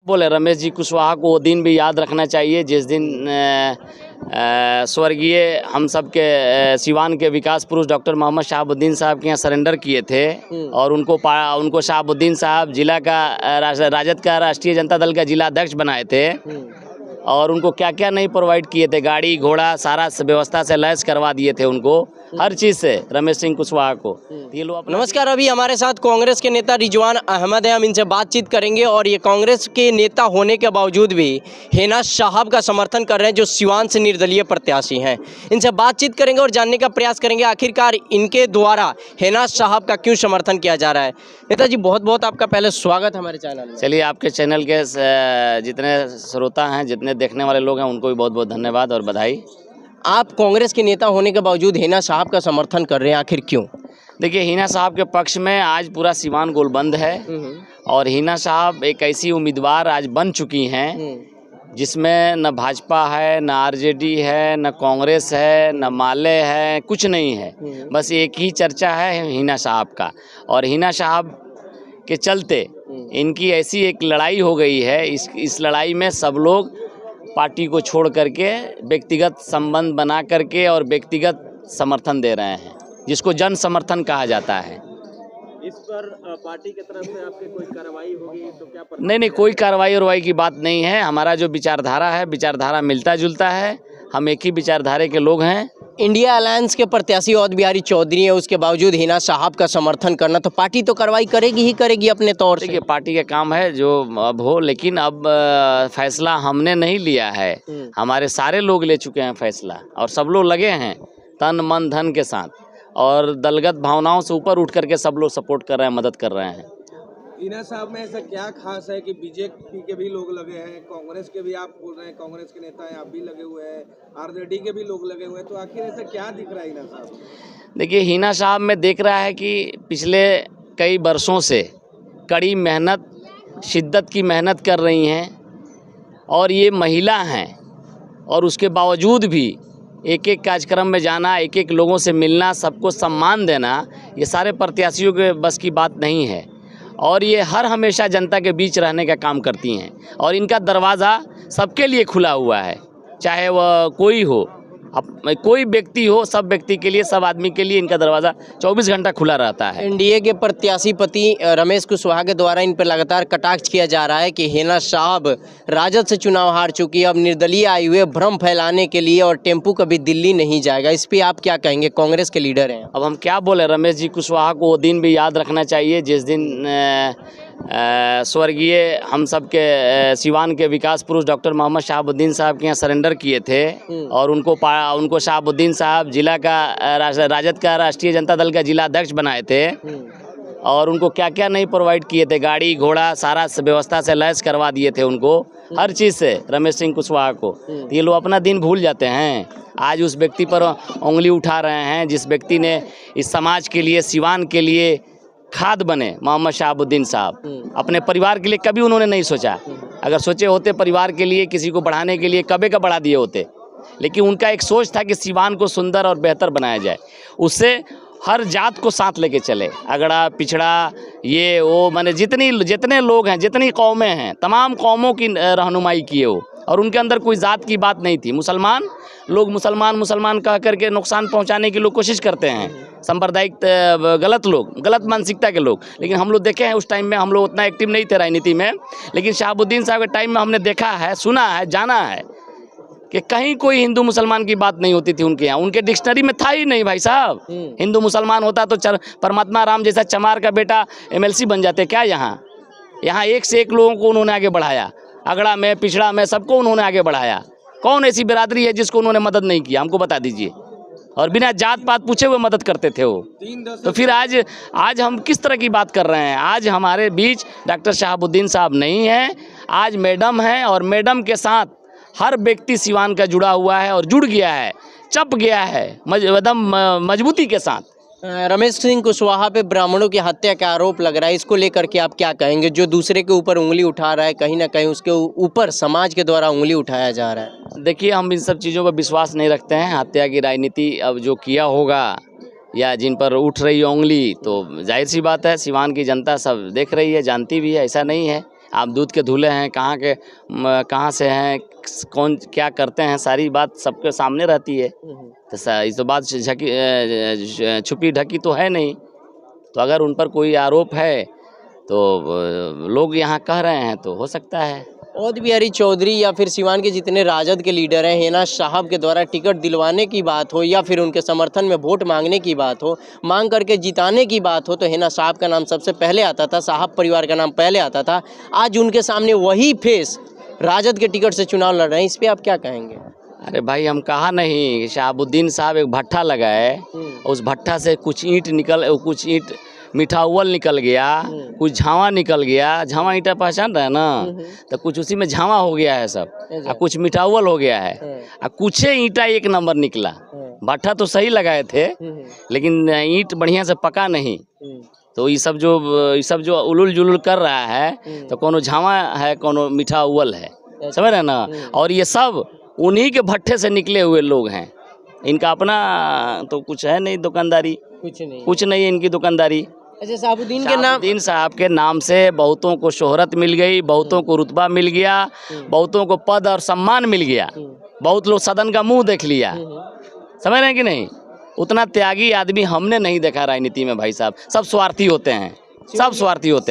बोले रमेश जी कुशवाहा को वो दिन भी याद रखना चाहिए जिस दिन स्वर्गीय हम सब के सिवान के विकास पुरुष डॉक्टर मोहम्मद शहाबुद्दीन साहब के यहाँ सरेंडर किए थे और उनको शहाबुद्दीन साहब जिला का राजद का राष्ट्रीय जनता दल का जिला अध्यक्ष बनाए थे और उनको क्या क्या नहीं प्रोवाइड किए थे, गाड़ी घोड़ा सारा व्यवस्था से लैस करवा दिए थे उनको, हर चीज़ से रमेश सिंह कुशवाहा को। ये लोग नमस्कार, अभी हमारे साथ कांग्रेस के नेता रिजवान अहमद है, हम इनसे बातचीत करेंगे और ये कांग्रेस के नेता होने के बावजूद भी हिना साहब का समर्थन कर रहे हैं जो सिवान से निर्दलीय प्रत्याशी हैं। इनसे बातचीत करेंगे और जानने का प्रयास करेंगे आखिरकार इनके द्वारा हिना साहब का क्यों समर्थन किया जा रहा है। नेताजी बहुत बहुत आपका पहले स्वागत है हमारे चैनल में। चलिए, आपके चैनल के जितने श्रोता हैं, जितने देखने वाले लोग हैं, उनको भी बहुत बहुत धन्यवाद और बधाई। आप कांग्रेस के नेता होने के बावजूद हिना साहब का समर्थन कर रहे हैं, आखिर क्यों? देखिए, हिना साहब के पक्ष में आज पूरा सिवान गोलबंद है और हिना साहब एक ऐसी उम्मीदवार आज बन चुकी हैं जिसमें न भाजपा है, न आरजेडी है, न कांग्रेस है, न माले है, कुछ नहीं है। बस एक ही चर्चा है हिना साहब का और हिना साहब के चलते इनकी ऐसी एक लड़ाई हो गई है। इस लड़ाई में सब लोग पार्टी को छोड़ करके व्यक्तिगत संबंध बना करके और व्यक्तिगत समर्थन दे रहे हैं, जिसको जन समर्थन कहा जाता है। इस पर पार्टी की तरफ से आपके कोई कार्रवाई होगी तो क्या नहीं, कोई कार्रवाई और की बात नहीं है। हमारा जो विचारधारा है, विचारधारा मिलता जुलता है, हम एक ही विचारधारे के लोग हैं। इंडिया अलायंस के प्रत्याशी औध बिहारी चौधरी है, उसके बावजूद हिना साहब का समर्थन करना, तो पार्टी तो कार्रवाई करेगी ही करेगी अपने तौर से। देखिए, पार्टी का काम है जो अब हो, लेकिन अब फैसला हमने नहीं लिया है, हमारे सारे लोग ले चुके हैं फैसला और सब लोग लगे हैं तन मन धन के साथ और दलगत भावनाओं से ऊपर उठ करके सब लोग सपोर्ट कर रहे हैं, मदद कर रहे हैं। हिना साहब में ऐसा क्या खास है कि बीजेपी के भी लोग लगे हैं, कांग्रेस के भी आप बोल रहे हैं, कांग्रेस के नेता हैं, आप भी लगे हुए हैं, आरजेडी के भी लोग लगे हुए हैं, तो आखिर ऐसा क्या दिख रहा है हिना साहब? देखिए, हिना साहब में देख रहा है कि पिछले कई वर्षों से कड़ी मेहनत, शिद्दत की मेहनत कर रही हैं और ये महिला हैं और उसके बावजूद भी एक एक कार्यक्रम में जाना, एक एक लोगों से मिलना, सबको सम्मान देना, ये सारे प्रत्याशियों के बस की बात नहीं है और ये हर हमेशा जनता के बीच रहने का काम करती हैं और इनका दरवाज़ा सबके लिए खुला हुआ है, चाहे वह कोई हो, कोई व्यक्ति हो, सब व्यक्ति के लिए, सब आदमी के लिए इनका दरवाज़ा 24 घंटा खुला रहता है। एनडीए के प्रत्याशी पति रमेश कुशवाहा के द्वारा इन पर लगातार कटाक्ष किया जा रहा है कि हिना साहब राजद से चुनाव हार चुकी है, अब निर्दलीय आए हुए भ्रम फैलाने के लिए और टेम्पू कभी दिल्ली नहीं जाएगा। इस पर आप क्या कहेंगे, कांग्रेस के लीडर हैं? अब हम क्या बोले, रमेश जी कुशवाहा को वो दिन भी याद रखना चाहिए जिस दिन स्वर्गीय हम सब के सिवान के विकास पुरुष डॉक्टर मोहम्मद शहाबुद्दीन साहब के यहाँ सरेंडर किए थे और उनको शहाबुद्दीन साहब जिला का राजद का राष्ट्रीय जनता दल का जिला अध्यक्ष बनाए थे और उनको क्या क्या नहीं प्रोवाइड किए थे, गाड़ी घोड़ा सारा व्यवस्था से लैस करवा दिए थे उनको, हर चीज़ से रमेश सिंह कुशवाहा को। तो ये लोग अपना दिन भूल जाते हैं, आज उस व्यक्ति पर उंगली उठा रहे हैं जिस व्यक्ति ने इस समाज के लिए, सिवान के लिए खाद बने। मोहम्मद शहाबुद्दीन साहब अपने परिवार के लिए कभी उन्होंने नहीं सोचा, अगर सोचे होते परिवार के लिए, किसी को बढ़ाने के लिए, कभी का बढ़ा दिए होते, लेकिन उनका एक सोच था कि सिवान को सुंदर और बेहतर बनाया जाए, उससे हर जात को साथ लेके चले, अगड़ा पिछड़ा ये वो, माने जितने लोग हैं, जितनी कौमें हैं, तमाम कौमों की रहनुमाई किए वो और उनके अंदर कोई जात की बात नहीं थी। मुसलमान लोग मुसलमान कह करके नुकसान पहुंचाने की लोग कोशिश करते हैं, सांप्रदायिक गलत लोग, गलत मानसिकता के लोग, लेकिन हम लोग देखे हैं उस टाइम में हम लोग उतना एक्टिव नहीं थे राजनीति में, लेकिन शहाबुद्दीन साहब के टाइम में हमने देखा है, सुना है, जाना है कि कहीं कोई हिंदू मुसलमान की बात नहीं होती थी उनके यहाँ, उनके डिक्शनरी में था ही नहीं भाई साहब। हिंदू मुसलमान होता तो परमात्मा राम जैसा चमार का बेटा MLC बन जाते क्या? यहाँ एक से एक लोगों को उन्होंने आगे बढ़ाया, अगड़ा में पिछड़ा में सबको उन्होंने आगे बढ़ाया। कौन ऐसी बिरादरी है जिसको उन्होंने मदद नहीं किया, हमको बता दीजिए, और बिना जात पात पूछे हुए मदद करते थे वो। तो फिर आज हम किस तरह की बात कर रहे हैं? आज हमारे बीच डॉक्टर शहाबुद्दीन साहब नहीं हैं, आज मैडम हैं और मैडम के साथ हर व्यक्ति सिवान का जुड़ा हुआ है और जुड़ गया है, चप गया है एकदम मजबूती के साथ। रमेश सिंह कुशवाहा पे ब्राह्मणों की हत्या का आरोप लग रहा है, इसको लेकर के आप क्या कहेंगे? जो दूसरे के ऊपर उंगली उठा रहा है, कहीं ना कहीं उसके ऊपर समाज के द्वारा उंगली उठाया जा रहा है। देखिए, हम इन सब चीज़ों पर विश्वास नहीं रखते हैं। हत्या की राजनीति अब जो किया होगा या जिन पर उठ रही है उंगली, तो जाहिर सी बात है सिवान की जनता सब देख रही है, जानती भी है, ऐसा नहीं है। आप दूध के धुले हैं, कहाँ से हैं, कौन क्या करते हैं, सारी बात सबके सामने रहती है। तो इस तो बात छुपी ढकी तो है नहीं। तो अगर उन पर कोई आरोप है तो लोग यहाँ कह रहे हैं तो हो सकता है। औध बिहारी चौधरी या फिर सिवान के जितने राजद के लीडर हैं, हिना साहब के द्वारा टिकट दिलवाने की बात हो या फिर उनके समर्थन में वोट मांगने की बात हो, मांग करके जिताने की बात हो, तो हिना साहब का नाम सबसे पहले आता था, साहब परिवार का नाम पहले आता था। आज उनके सामने वही फेस राजद के टिकट से चुनाव लड़ रहे हैं, इस पर आप क्या कहेंगे? अरे भाई, हम कहा नहीं, शहाबुद्दीन साहब एक भट्ठा लगाए, उस भट्ठा से कुछ ईंट मीठा उवल निकल गया, कुछ झावा निकल गया। झावा ईंटा पहचान रहे हैं ना, तो कुछ उसी में झावा हो गया है सब, और कुछ मीठा उवल हो गया है, और कुछ ईंटा एक नंबर निकला। भट्ठा तो सही लगाए थे, लेकिन ईंट बढ़िया से पका नहीं। तो ये सब जो उलुल जुलुल कर रहा है, तो कोनो झावा है, कोनो मीठा उवल है, समझ रहे ना। और ये सब उन्हीं के भट्ठे से निकले हुए लोग हैं। इनका अपना तो कुछ है नहीं दुकानदारी, कुछ नहीं है इनकी दुकानदारी। अच्छा, शहाबुद्दीन साहब के नाम से बहुतों को शोहरत मिल गई, बहुतों को रुतबा मिल गया, बहुतों को पद और सम्मान मिल गया, बहुत लोग सदन का मुंह देख लिया, समझ रहे हैं कि नहीं। उतना त्यागी आदमी हमने नहीं देखा राजनीति में भाई साहब। सब स्वार्थी होते हैं, सब स्वार्थी होते हैं।